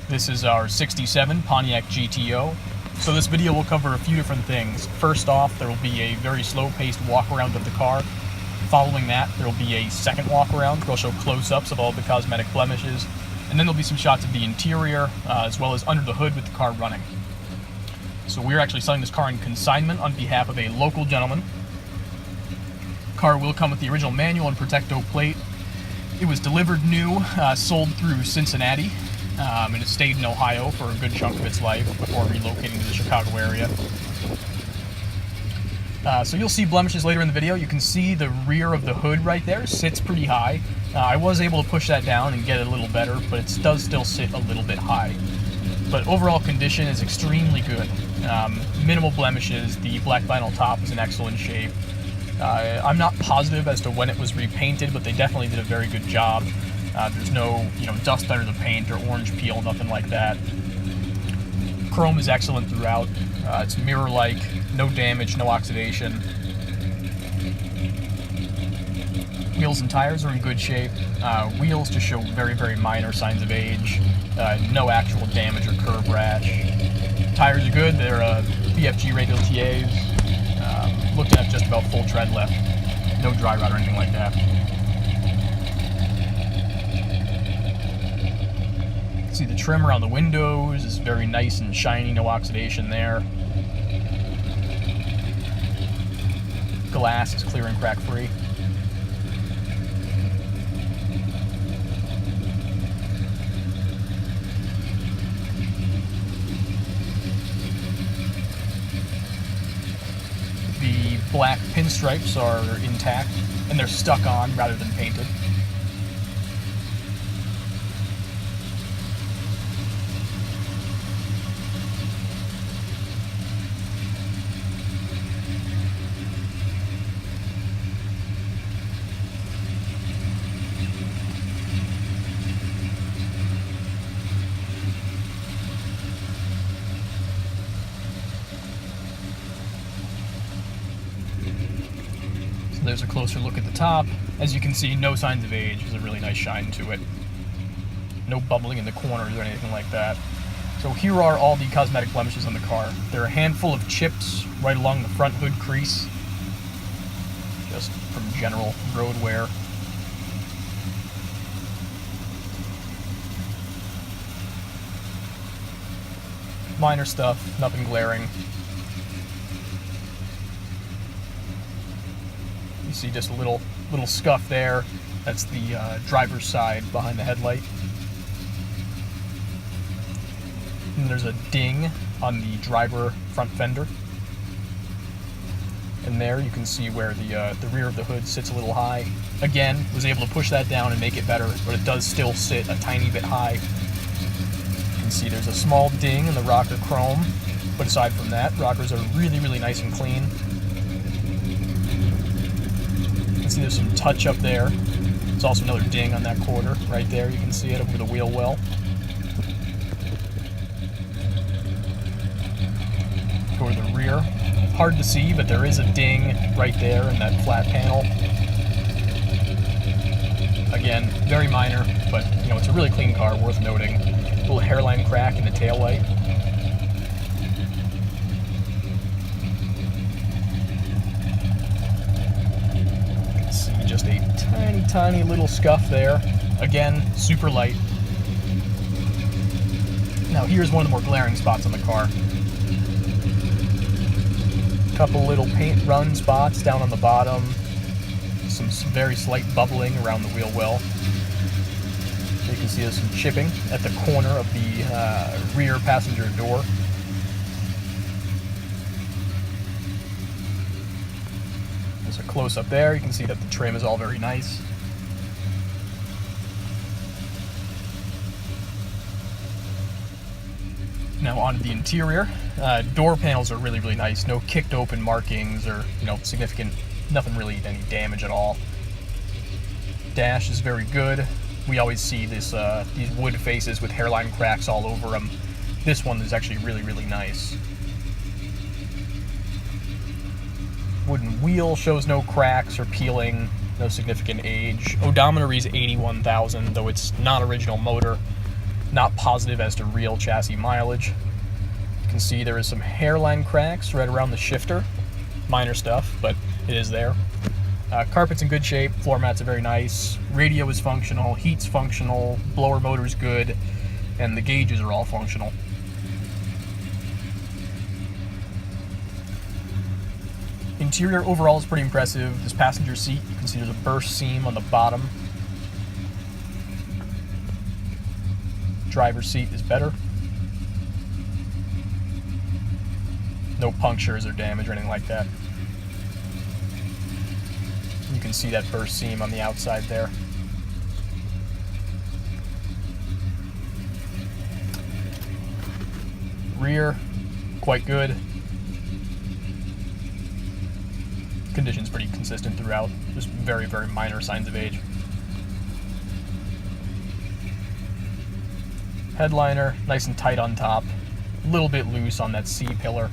This is our 67 Pontiac GTO. So this video will cover a few different things. First off, there will be a very slow-paced walk-around of the car. Following that, there will be a second walk-around where I'll show close-ups of all the cosmetic blemishes. And then there'll be some shots of the interior, as well as under the hood with the car running. So we're actually selling this car in consignment on behalf of a local gentleman. The car will come with the original manual and Protecto plate. It was delivered new, sold through Cincinnati, and it stayed in Ohio for a good chunk of its life before relocating to the Chicago area. So you'll see blemishes later in the video. You can see the rear of the hood right there sits pretty high. I was able to push that down and get it a little better, but it does still sit a little bit high. But overall condition is extremely good. Minimal blemishes. The black vinyl top is in excellent shape. I'm not positive as to when it was repainted, but they definitely did a very good job. There's no, dust under the paint or orange peel, nothing like that. Chrome is excellent throughout. It's mirror-like, no damage, no oxidation. Wheels and tires are in good shape. Wheels just show very, very minor signs of age. No actual damage or curb rash. Tires are good. They're BFG radial TAs. Looking at just about full tread left. No dry rot or anything like that. See the trim around the windows is very nice and shiny, no oxidation there. Glass is clear and crack free. The black pinstripes are intact and they're stuck on rather than painted. There's a closer look at the top. As you can see, no signs of age. There's a really nice shine to it. No bubbling in the corners or anything like that. So here are all the cosmetic blemishes on the car. There are a handful of chips right along the front hood crease, just from general road wear. Minor stuff, nothing glaring. You see just a little scuff there. That's the driver's side behind the headlight. And there's a ding on the driver front fender. And there you can see where the rear of the hood sits a little high. Again, was able to push that down and make it better, but it does still sit a tiny bit high. You can see there's a small ding in the rocker chrome, but aside from that, rockers are really, really nice and clean. See there's some touch up there. There's also another ding on that quarter right there. You can see it over the wheel well. Go to the rear. Hard to see, but there is a ding right there in that flat panel. Again, very minor, but it's a really clean car, worth noting. A little hairline crack in the taillight. Just a tiny little scuff there. Again, super light. Now here's one of the more glaring spots on the car. Couple little paint run spots down on the bottom. Some very slight bubbling around the wheel well. You can see there's some chipping at the corner of the rear passenger door. There's a close-up there. You can see that the trim is all very nice. Now onto the interior. Door panels are really, really nice. No kicked open markings or, significant, nothing really, any damage at all. Dash is very good. We always see this, these wood faces with hairline cracks all over them. This one is actually really, really nice. Wooden wheel shows no cracks or peeling, no significant age. Odometer is 81,000, though it's not original motor. Not positive as to real chassis mileage. You can see there is some hairline cracks right around the shifter. Minor stuff, but it is there. Carpet's in good shape, floor mats are very nice, radio is functional, heat's functional, blower motor's good, and the gauges are all functional. Interior overall is pretty impressive. This passenger seat, you can see there's a burst seam on the bottom. Driver's seat is better. No punctures or damage or anything like that. You can see that burst seam on the outside there. Rear, quite good. Condition's pretty consistent throughout. Just very, very minor signs of age. Headliner, nice and tight on top. A little bit loose on that C-pillar.